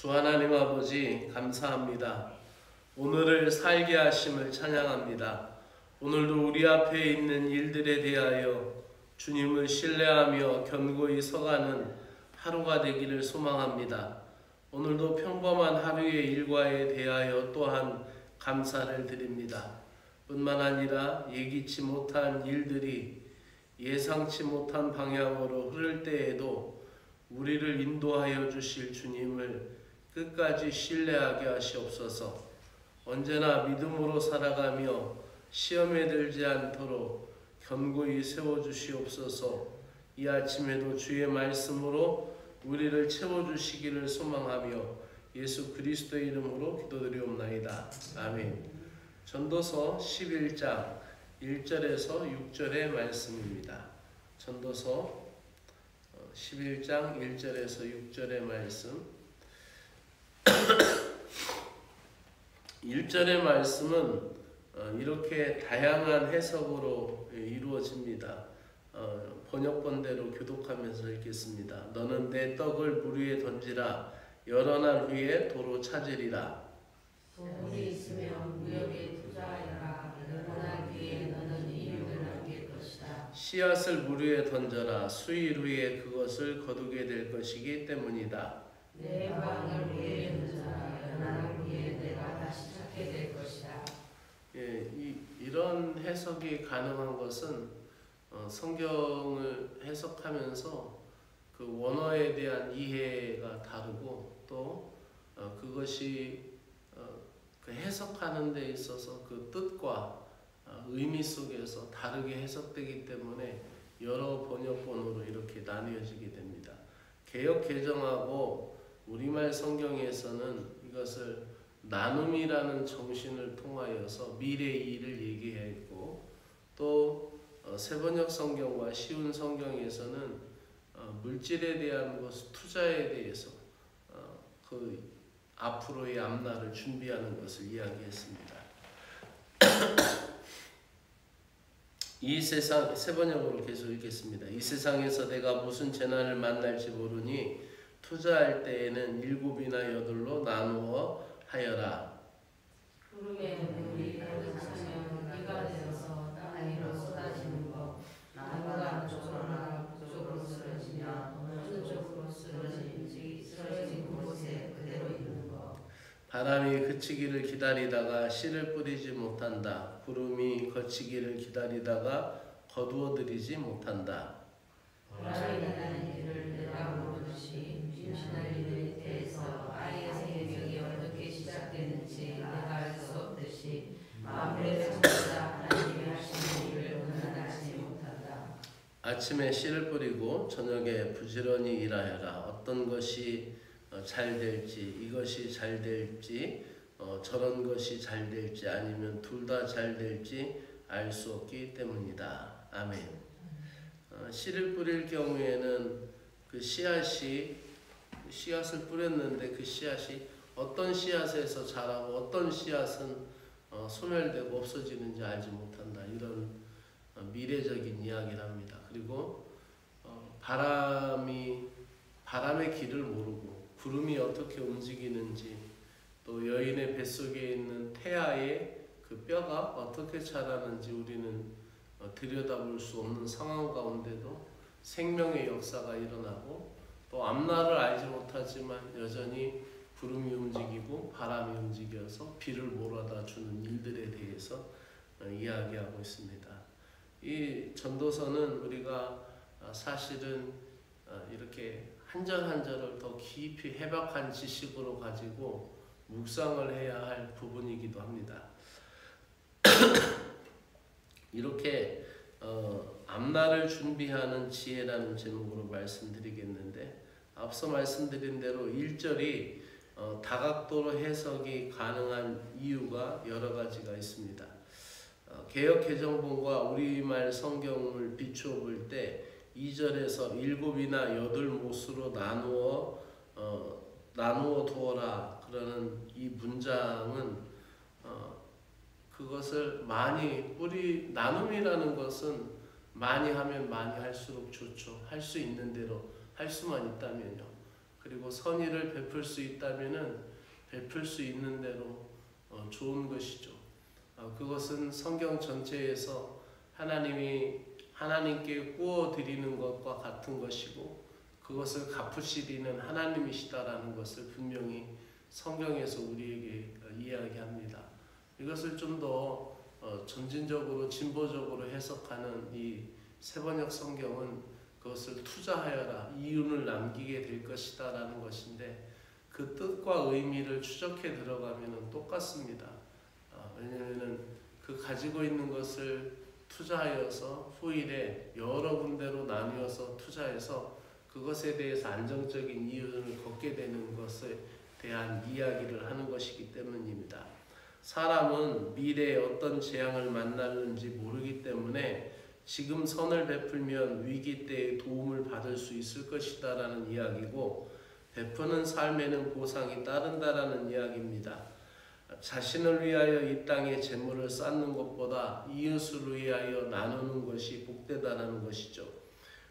주 하나님 아버지 감사합니다. 오늘을 살게 하심을 찬양합니다. 오늘도 우리 앞에 있는 일들에 대하여 주님을 신뢰하며 견고히 서가는 하루가 되기를 소망합니다. 오늘도 평범한 하루의 일과에 대하여 또한 감사를 드립니다. 뿐만 아니라 예기치 못한 일들이 예상치 못한 방향으로 흐를 때에도 우리를 인도하여 주실 주님을 끝까지 신뢰하게 하시옵소서. 언제나 믿음으로 살아가며 시험에 들지 않도록 견고히 세워주시옵소서. 이 아침에도 주의 말씀으로 우리를 채워주시기를 소망하며 예수 그리스도의 이름으로 기도드리옵나이다. 아멘. 전도서 11장 1절에서 6절의 말씀입니다. 전도서 11장 1절에서 6절의 말씀. 1절의 말씀은 이렇게 다양한 해석으로 이루어집니다. 번역본대로 교독하면서 읽겠습니다. 너는 내 떡을 물 위에 던지라. 여러 날 후에 도로 찾으리라. 돈이 있으면 무역에 투자하여라. 여러 날 뒤에 너는 이익을 남길 것이다. 씨앗을 물 위에 던져라. 수일 후에 그것을 거두게 될 것이기 때문이다. 내 방을 물에 던져라. 여러 날 후에 내가 다시 찾게 될 것이다. 이런 해석이 가능한 것은 성경을 해석하면서 그 원어에 대한 이해가 다르고 또 그것이 그 해석하는 데 있어서 그 뜻과 의미 속에서 다르게 해석되기 때문에 여러 번역본으로 이렇게 나뉘어지게 됩니다. 개역 개정하고 우리말 성경에서는 이것을 나눔이라는 정신을 통하여서 미래의 일을 얘기했고, 또 세번역 성경과 쉬운 성경에서는 물질에 대한 것, 투자에 대해서 그 앞으로의 앞날을 준비하는 것을 이야기했습니다. 이 세상, 세번역으로 계속 읽겠습니다. 이 세상에서 내가 무슨 재난을 만날지 모르니 투자할 때에는 7이나 8로 나누어 하여라. 구름에 물이 가득 차면 비가 내려서 땅 위로 쏟아지는 것, 나무가 한쪽으로나 북쪽으로 쓰러지며 어느 쪽으로 쓰러진지 쓰러진 곳에 그대로 있는 것. 바람이 그치기를 기다리다가 씨를 뿌리지 못한다. 구름이 거치기를 기다리다가 거두어들이지 못한다. 바람이 나는 일을 내가 모르듯이 임신할 일에 대해서 아이의 생명이 어떻게 시작되는지 내가 알 수 없듯이 만물의 창조자 하나님이 하시는 일을 너는 알지 못한다. 아침에 씨를 뿌리고 저녁에 부지런히 일하여라. 어떤 것이 잘 될지, 이것이 잘 될지, 저런 것이 잘 될지, 아니면 둘 다 잘 될지 알 수 없기 때문이다. 아멘. 씨를 뿌릴 경우에는 그 씨앗을 뿌렸는데 그 씨앗이 어떤 씨앗에서 자라고 어떤 씨앗은 소멸되고 없어지는지 알지 못한다. 이런 미래적인 이야기를 합니다. 그리고 바람의 길을 모르고 구름이 어떻게 움직이는지, 또 여인의 뱃속에 있는 태아의 그 뼈가 어떻게 자라는지 우리는 들여다볼 수 없는 상황 가운데도 생명의 역사가 일어나고, 또 앞날을 알지 못하지만 여전히 구름이 움직이고 바람이 움직여서 비를 몰아다 주는 일들에 대해서 이야기하고 있습니다. 이 전도서는 우리가 사실은 이렇게 한 절 한 절을 더 깊이 해박한 지식으로 가지고 묵상을 해야 할 부분이기도 합니다. 이렇게 앞날을 준비하는 지혜라는 제목으로 말씀드리겠는데, 앞서 말씀드린 대로 1절이 다각도로 해석이 가능한 이유가 여러 가지가 있습니다. 개역 개정본과 우리말 성경을 비추어 볼 때 2절에서 7이나 8못으로 나누어 두어라 그러는 이 문장은 그것을 많이 나눔이라는 것은 많이 하면 많이 할수록 좋죠. 할 수 있는 대로 할 수만 있다면요. 그리고 선의를 베풀 수 있다면은 베풀 수 있는 대로 좋은 것이죠. 그것은 성경 전체에서 하나님께 구워 드리는 것과 같은 것이고 그것을 갚으시리는 하나님이시다라는 것을 분명히 성경에서 우리에게 이야기합니다. 이것을 좀 더 점진적으로 진보적으로 해석하는 이 세번역 성경은 그것을 투자하여라 이윤을 남기게 될 것이다 라는 것인데 그 뜻과 의미를 추적해 들어가면 똑같습니다. 왜냐하면 그 가지고 있는 것을 투자하여서 후일에 여러 군데로 나뉘어서 투자해서 그것에 대해서 안정적인 이윤을 걷게 되는 것에 대한 이야기를 하는 것이기 때문입니다. 사람은 미래에 어떤 재앙을 만날는지 모르기 때문에 지금 선을 베풀면 위기 때에 도움을 받을 수 있을 것이다 라는 이야기고 베푸는 삶에는 보상이 따른다라는 이야기입니다. 자신을 위하여 이 땅에 재물을 쌓는 것보다 이웃을 위하여 나누는 것이 복되다라는 것이죠.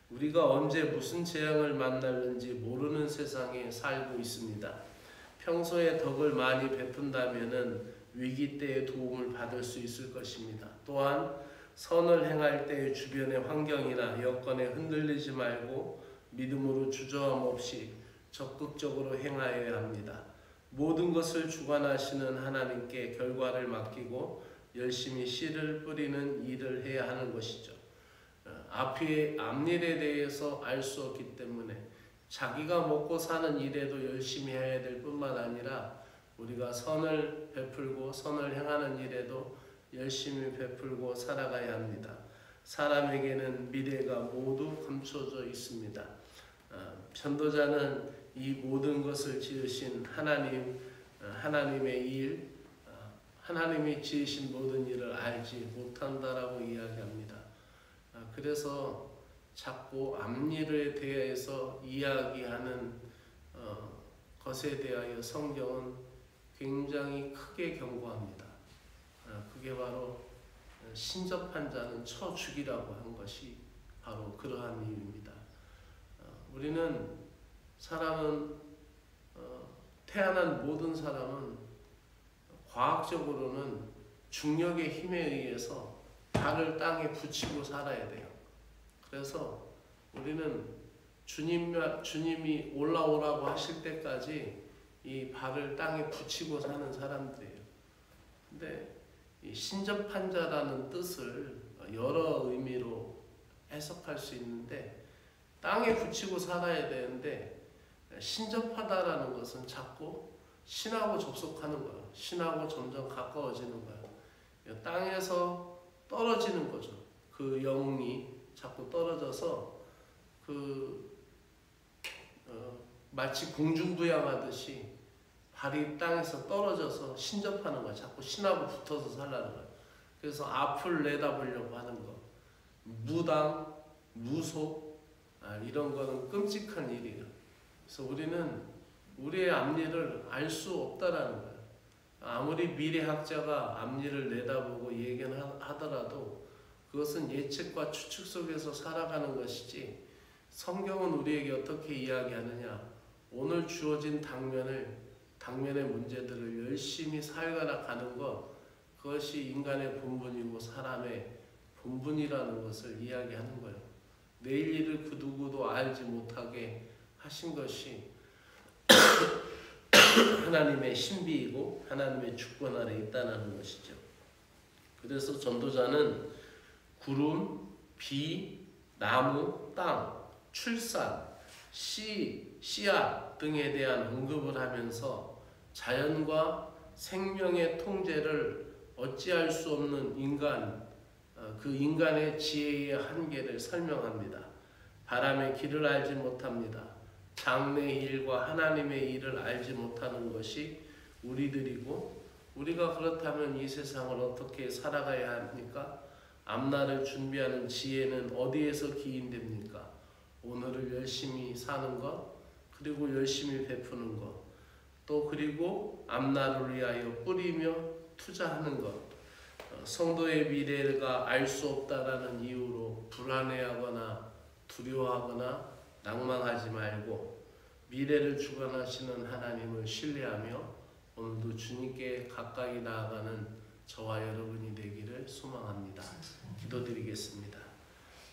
우리가 언제 무슨 재앙을 만날는지 모르는 세상에 살고 있습니다. 평소에 덕을 많이 베푼다면은 위기 때에 도움을 받을 수 있을 것입니다. 또한 선을 행할 때 주변의 환경이나 여건에 흔들리지 말고 믿음으로 주저함 없이 적극적으로 행하여야 합니다. 모든 것을 주관하시는 하나님께 결과를 맡기고 열심히 씨를 뿌리는 일을 해야 하는 것이죠. 앞일에 대해서 알 수 없기 때문에 자기가 먹고 사는 일에도 열심히 해야 될 뿐만 아니라 우리가 선을 베풀고 선을 행하는 일에도 열심히 베풀고 살아가야 합니다. 사람에게는 미래가 모두 감춰져 있습니다. 전도자는 이 모든 것을 지으신 하나님의 일, 하나님이 지으신 모든 일을 알지 못한다라고 이야기합니다. 그래서 자꾸 앞일에 대해서 이야기하는 것에 대하여 성경은 굉장히 크게 경고합니다. 그게 바로 신접한 자는 쳐 죽이라고 한 것이 바로 그러한 이유입니다. 우리는 태어난 모든 사람은 과학적으로는 중력의 힘에 의해서 발을 땅에 붙이고 살아야 돼요. 그래서 우리는 주님이 올라오라고 하실 때까지 이 발을 땅에 붙이고 사는 사람들이에요. 근데 이 신접한 자라는 뜻을 여러 의미로 해석할 수 있는데 땅에 붙이고 살아야 되는데 신접하다라는 것은 자꾸 신하고 접속하는 거예요. 신하고 점점 가까워지는 거예요. 땅에서 떨어지는 거죠. 그 영이 자꾸 떨어져서 마치 공중부양하듯이 발이 땅에서 떨어져서 신접하는 거야. 자꾸 신하고 붙어서 살라는 거야. 그래서 앞을 내다보려고 하는 거. 무당, 무속, 이런 거는 끔찍한 일이에요. 그래서 우리는 우리의 앞일을 알 수 없다라는 거예요. 아무리 미래학자가 앞일을 내다보고 얘기하더라도 그것은 예측과 추측 속에서 살아가는 것이지 성경은 우리에게 어떻게 이야기하느냐. 오늘 주어진 당면의 문제들을 열심히 살아가는 것, 그것이 인간의 본분이고 사람의 본분이라는 것을 이야기하는 거예요. 내일 일을 그 누구도 알지 못하게 하신 것이 하나님의 신비이고 하나님의 주권 아래 있다는 것이죠. 그래서 전도자는 구름, 비, 나무, 땅, 출산, 씨앗 등에 대한 언급을 하면서 자연과 생명의 통제를 어찌할 수 없는 그 인간의 지혜의 한계를 설명합니다. 바람의 길을 알지 못합니다. 장래의 일과 하나님의 일을 알지 못하는 것이 우리들이고 우리가 그렇다면 이 세상을 어떻게 살아가야 합니까? 앞날을 준비하는 지혜는 어디에서 기인됩니까? 오늘을 열심히 사는 것, 그리고 열심히 베푸는 것, 또 그리고 앞날을 위하여 뿌리며 투자하는 것. 성도의 미래가 알 수 없다라는 이유로 불안해하거나 두려워하거나 낭망하지 말고 미래를 주관하시는 하나님을 신뢰하며 오늘도 주님께 가까이 나아가는 저와 여러분이 되기를 소망합니다. 기도드리겠습니다.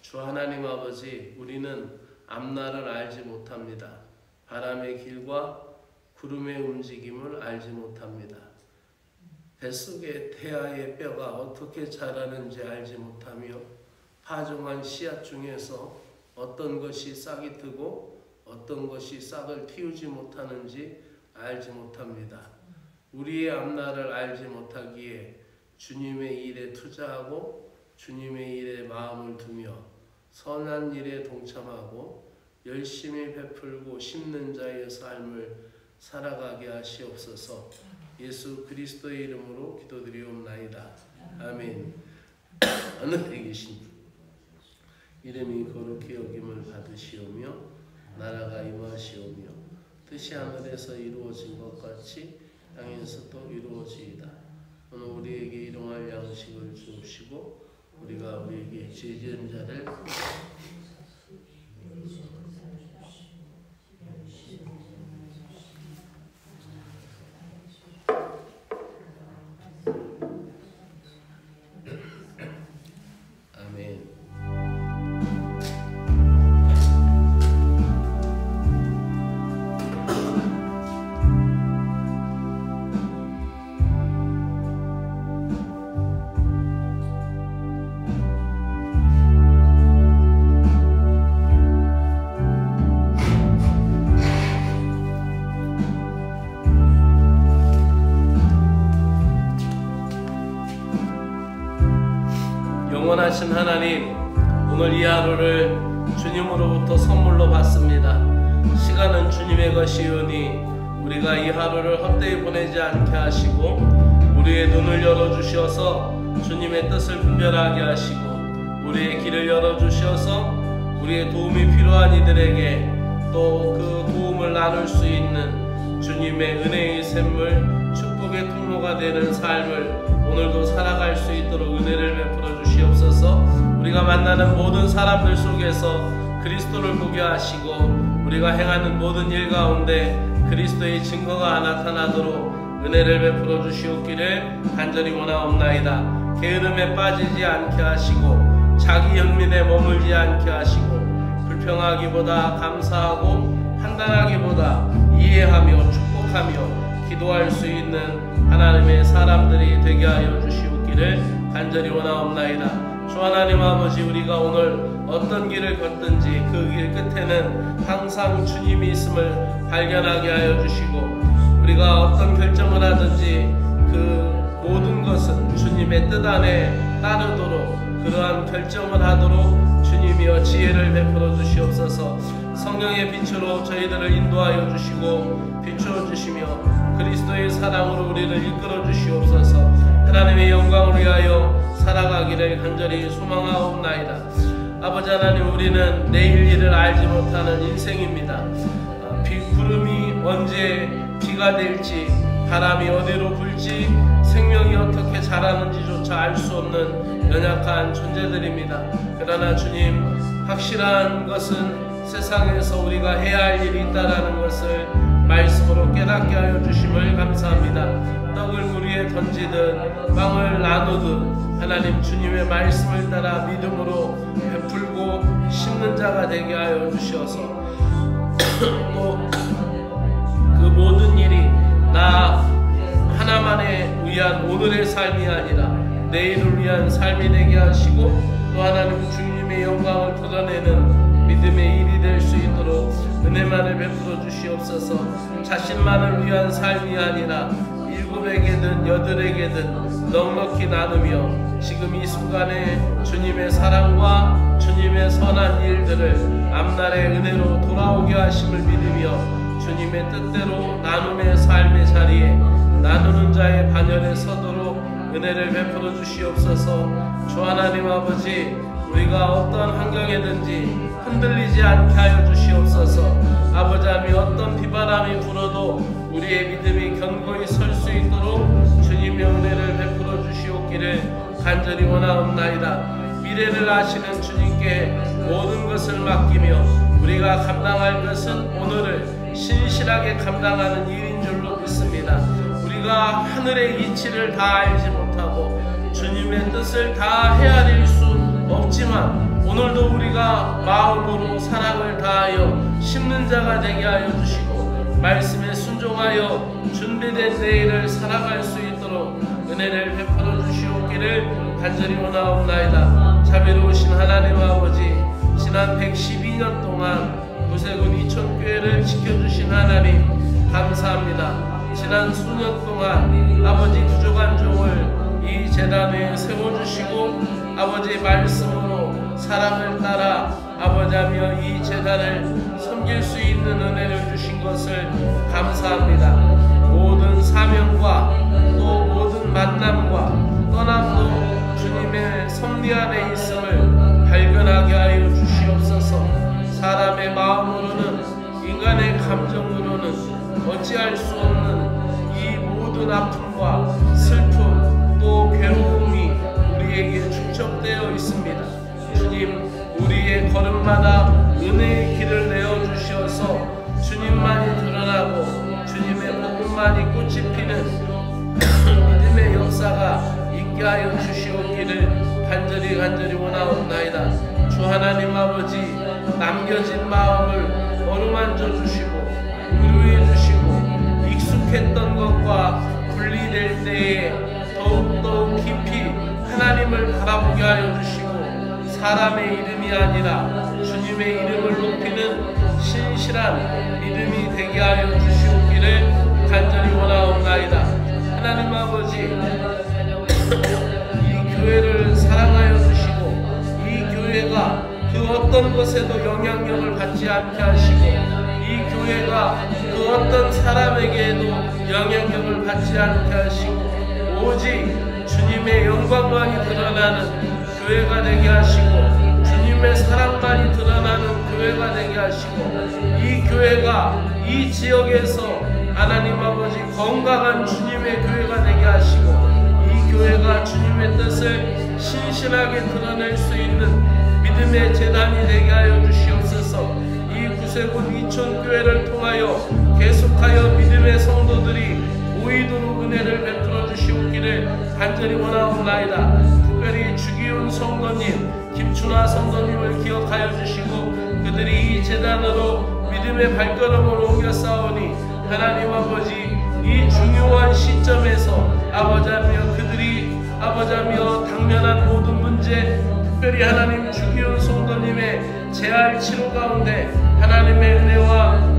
주 하나님 아버지, 우리는 앞날을 알지 못합니다. 바람의 길과 구름의 움직임을 알지 못합니다. 뱃속의 태아의 뼈가 어떻게 자라는지 알지 못하며 파종한 씨앗 중에서 어떤 것이 싹이 트고 어떤 것이 싹을 틔우지 못하는지 알지 못합니다. 우리의 앞날을 알지 못하기에 주님의 일에 투자하고 주님의 일에 마음을 두며 선한 일에 동참하고 열심히 베풀고 심는 자의 삶을 살아가게 하시옵소서. 예수 그리스도의 이름으로 기도드리옵나이다. 아멘. 하늘에 계신 이름이 거룩히 여김을 받으시오며 나라가 임하시오며 뜻이 하늘에서 이루어진 것 같이 땅에서도 이루어지이다. 오늘 우리에게 일용할 양식을 주시고 우리가 우리에게 죄 지은 자를 영원하신 하나님, 오늘 이 하루를 주님으로부터 선물로 받습니다. 시간은 주님의 것이오니 우리가 이 하루를 헛되이 보내지 않게 하시고 우리의 눈을 열어주셔서 주님의 뜻을 분별하게 하시고 우리의 길을 열어주셔서 우리의 도움이 필요한 이들에게 또 그 도움을 나눌 수 있는 주님의 은혜의 샘물, 축복의 통로가 되는 삶을 오늘도 살아갈 수 있도록 은혜를 베풀어 주시옵소서. 우리가 만나는 모든 사람들 속에서 그리스도를 보게 하시고 우리가 행하는 모든 일 가운데 그리스도의 증거가 나타나도록 은혜를 베풀어 주시옵기를 간절히 원하옵나이다. 게으름에 빠지지 않게 하시고 자기 연민에 머물지 않게 하시고 불평하기보다 감사하고 판단하기보다 이해하며 축복하며 기도할 수 있는 하나님의 사람들이 되게 하여 주시옵기를 간절히 원하옵나이다. 주 하나님 아버지, 우리가 오늘 어떤 길을 걷든지 그 길 끝에는 항상 주님이 있음을 발견하게 하여 주시고 우리가 어떤 결정을 하든지 그 모든 것은 주님의 뜻 안에 따르도록 그러한 결정을 하도록 주님이여 지혜를 베풀어 주시옵소서. 성령의 빛으로 저희들을 인도하여 주시고 비추어 주시며 그리스도의 사랑으로 우리를 이끌어 주시옵소서. 하나님의 영광을 위하여 살아가기를 간절히 소망하옵나이다. 아버지 하나님, 우리는 내일 일을 알지 못하는 인생입니다. 구름이 언제 비가 될지, 바람이 어디로 불지, 생명이 어떻게 자라는지조차 알 수 없는 연약한 존재들입니다. 그러나 주님, 확실한 것은 세상에서 우리가 해야 할 일이 있다는 것을 말씀으로 깨닫게 하여 주심을 감사합니다. 떡을 물 위에 던지듯 빵을 나누듯 하나님 주님의 말씀을 따라 믿음으로 베풀고 심는 자가 되게 하여 주셔서 또 그 모든 일이 나 하나만에 위한 오늘의 삶이 아니라 내일을 위한 삶이 되게 하시고 또 하나님 주님의 영광을 드러내는 믿음의 일이 될 수 있도록 은혜만을 베풀어 주시옵소서. 자신만을 위한 삶이 아니라 일곱에게든 여덟에게든 넉넉히 나누며 지금 이 순간에 주님의 사랑과 주님의 선한 일들을 앞날의 은혜로 돌아오게 하심을 믿으며 주님의 뜻대로 나눔의 삶의 자리에 나누는 자의 반열에 서도록 은혜를 베풀어 주시옵소서. 주 하나님 아버지, 우리가 어떤 환경에든지 흔들리지 않게 하여 주시옵소서. 아버지 하나님, 어떤 비바람이 불어도 우리의 믿음이 견고히 설 수 있도록 주님의 은혜를 베풀어 주시옵기를 간절히 원하옵나이다. 미래를 아시는 주님께 모든 것을 맡기며 우리가 감당할 것은 오늘을 신실하게 감당하는 일인 줄로 믿습니다. 우리가 하늘의 이치를 다 알지 못하고 주님의 뜻을 다 헤아릴 수 없지만 오늘도 우리가 마음으로 사랑을 다하여 심는 자가 되게 하여 주시고 말씀에 순종하여 준비된 내일을 살아갈 수 있도록 은혜를 베풀어 주시옵기를 간절히 원하옵나이다. 자비로우신 하나님 아버지, 지난 112년 동안 구세군 이촌교회를 지켜주신 하나님 감사합니다. 지난 수년 동안 아버지 부족한 종을 이 재단에 세워주시고 아버지 말씀으로 사랑을 따라 아버지하며 이 재단을 섬길 수 있는 은혜를 주신 것을 감사합니다. 모든 사명과 또 모든 만남과 떠남도 주님의 섭리 안에 있음을 발견하게 하여 주시옵소서. 사람의 마음으로는 인간의 감정으로는 어찌할 수 없는 이 모든 아픔과 슬픔 또 괴로움이 우리에게 축적되어 있습니다. 주님, 우리의 걸음마다 은혜의 길을 내어주셔서 주님만이 드러나고 주님의 복음만이 꽃이 피는 믿음의 역사가 있게 하여 주시옵기를 간절히 원하옵나이다. 주 하나님 아버지, 남겨진 마음을 어루만져 주시고 위로해 주시고 익숙했던 것과 분리될 때에 더욱더 깊이 하나님을 바라보게 하여 주시고 사람의 이름이 아니라 주님의 이름을 높이는 신실한 믿음이 되게 하여 주시옵기를 간절히 원하옵나이다. 하나님 아버지, 이 교회를 사랑하여 주시고 이 교회가 그 어떤 것에도 영향력을 받지 않게 하시고 이 교회가 그 어떤 사람에게도 영향력을 받지 않게 하시고 오직 주님의 영광만이 드러나는 교회가 되게 하시고 주님의 사랑만이 드러나는 교회가 되게 하시고 이 교회가 이 지역에서 하나님 아버지 건강한 주님의 교회가 되게 하시고 이 교회가 주님의 뜻을 신실하게 드러낼 수 있는 믿음의 재단이 되게 하여 주시옵소서. 이 구세군 이촌교회를 통하여 계속하여 믿음의 성도들이 모이도록 은혜를 베풀어 주시옵기를 간절히 원하옵나이다. 특별히 주기훈 성도님, 김춘화 성도님을 기억하여 주시고 그들이 이 재단으로 믿음의 발걸음을 옮겨 싸우니 하나님 아버지, 이 중요한 시점에서 아버지하며 그들이 아버지하며 당면한 모든 문제, 특별히 하나님 주기훈 성도님의 재활 치료 가운데 하나님의 은혜와